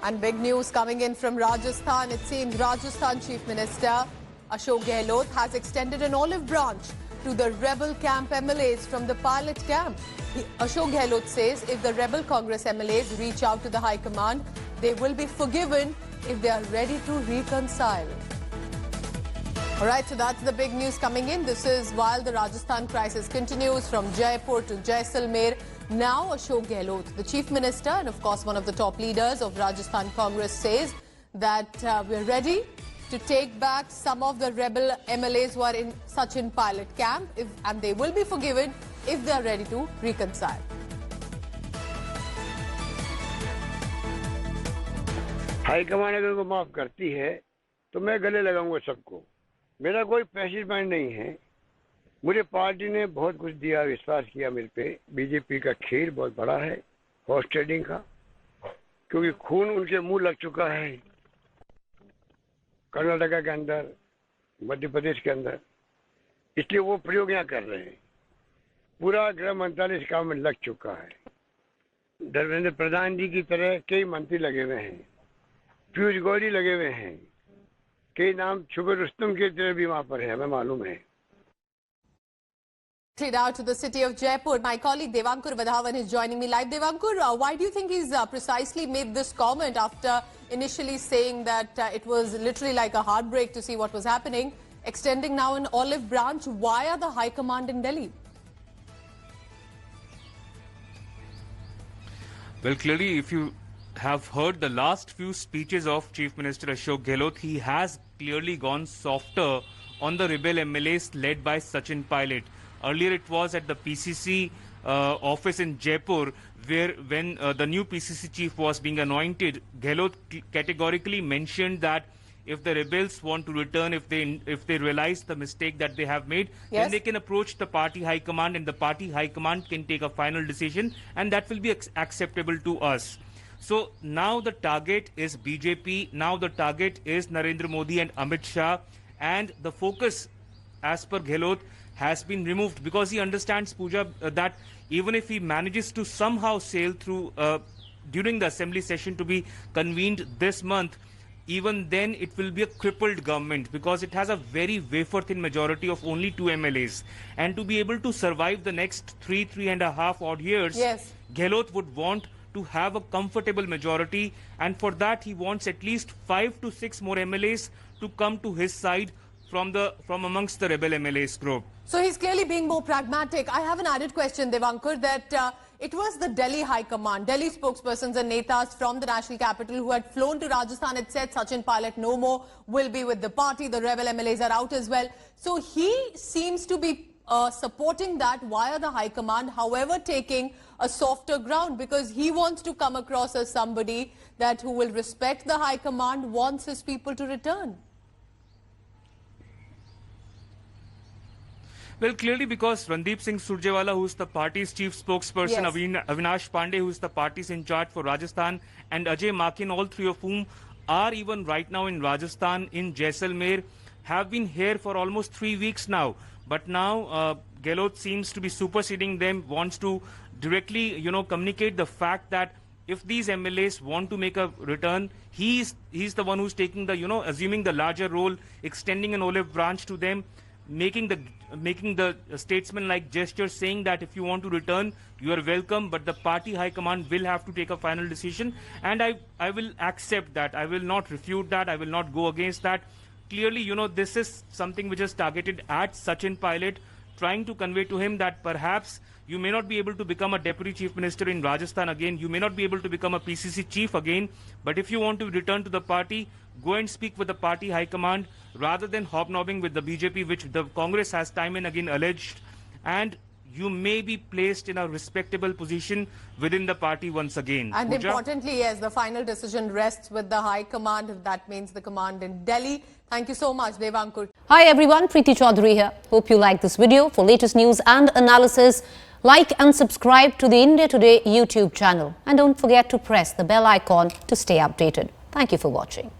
And big news coming in from Rajasthan. It seems Rajasthan Chief Minister Ashok Gehlot has extended an olive branch to the rebel camp MLAs from the pilot camp. Ashok Gehlot says if the rebel Congress MLAs reach out to the High Command, they will be forgiven if they are ready to reconcile. All right, so that's the big news coming in. This is while the Rajasthan crisis continues from Jaipur to Jaisalmer. Now Ashok Gehlot, the Chief Minister and of course one of the top leaders of Rajasthan Congress, says that we're ready to take back some of the rebel MLAs who are in pilot camp and they will be forgiven if they are ready to reconcile. High command अगर उनको माफ करती है तो मैं गले लगाऊंगा सबको। मेरा कोई पैसिफाइड नहीं है। मुझे पार्टी ने बहुत कुछ दिया, विश्वास किया मेरे पे। बीजेपी का खेल बहुत बड़ा है हॉर्स ट्रेडिंग का, क्योंकि खून उनके मुंह लग चुका है कर्नाटका के अंदर, मध्य प्रदेश के अंदर, इसलिए वो प्रयोग यहाँ कर रहे हैं। पूरा गृह मंत्रालय इस काम में लग चुका है। धर्मेंद्र प्रधान जी की तरह कई मंत्री लगे हुए हैं, पीयूष गोयल लगे हुए हैं, कई नाम छुपे रुस्तम की तरह भी वहां पर है, हमें मालूम है। Now to the city of Jaipur, my colleague Devankur Vadhavan is joining me live. Devankur, why do you think he's precisely made this comment after initially saying that it was literally like a heartbreak to see what was happening, extending now an olive branch via the High Command in Delhi? Well, clearly, if you have heard the last few speeches of Chief Minister Ashok Gehlot, he has clearly gone softer on the rebel MLAs led by Sachin Pilot. Earlier it was at the PCC office in Jaipur, where when the new PCC chief was being anointed, Gehlot categorically mentioned that if the rebels want to return, if they realize the mistake that they have made, then they can approach the party high command, and the party high command can take a final decision, and that will be acceptable to us. So now the target is BJP, now the target is Narendra Modi and Amit Shah, and the focus, as per Gehlot, has been removed because he understands, Pooja, that even if he manages to somehow sail through during the assembly session to be convened this month, even then it will be a crippled government because it has a very wafer-thin majority of only 2 MLAs. And to be able to survive the next 3.5 odd years, Gehlot would want to have a comfortable majority, and for that he wants at least 5 to 6 more MLAs to come to his side from amongst the rebel MLAs group. So he's clearly being more pragmatic. I have an added question, Devankur, that it was the Delhi High Command, Delhi spokespersons and netas from the national capital who had flown to Rajasthan. It said Sachin Pilot no more will be with the party. The rebel MLAs are out as well. So he seems to be supporting that via the High Command, however taking a softer ground, because he wants to come across as somebody that who will respect the High Command, wants his people to return. Well, clearly because Randeep Singh Surjewala, who is the party's chief spokesperson, Avinash Pandey, who is the party's in charge for Rajasthan, and Ajay Makin, all three of whom are even right now in Rajasthan, in Jaisalmer, have been here for almost 3 weeks now. But now Gehlot seems to be superseding them, wants to directly, communicate the fact that if these MLAs want to make a return, he's the one who's taking the, assuming the larger role, extending an olive branch to them, making the statesman-like gesture, saying that if you want to return, you are welcome, but the party high command will have to take a final decision. And I will accept that. I will not refute that. I will not go against that. Clearly, this is something which is targeted at Sachin Pilot, trying to convey to him that perhaps you may not be able to become a deputy chief minister in Rajasthan again. You may not be able to become a PCC chief again. But if you want to return to the party, go and speak with the party high command rather than hobnobbing with the BJP, which the Congress has time and again alleged. And you may be placed in a respectable position within the party once again. And Pooja? Importantly, yes, the final decision rests with the High Command. That means the command in Delhi. Thank you so much, Devankur. Hi everyone, Preeti Chaudhary here. Hope you like this video. For latest news and analysis, like and subscribe to the India Today YouTube channel. And don't forget to press the bell icon to stay updated. Thank you for watching.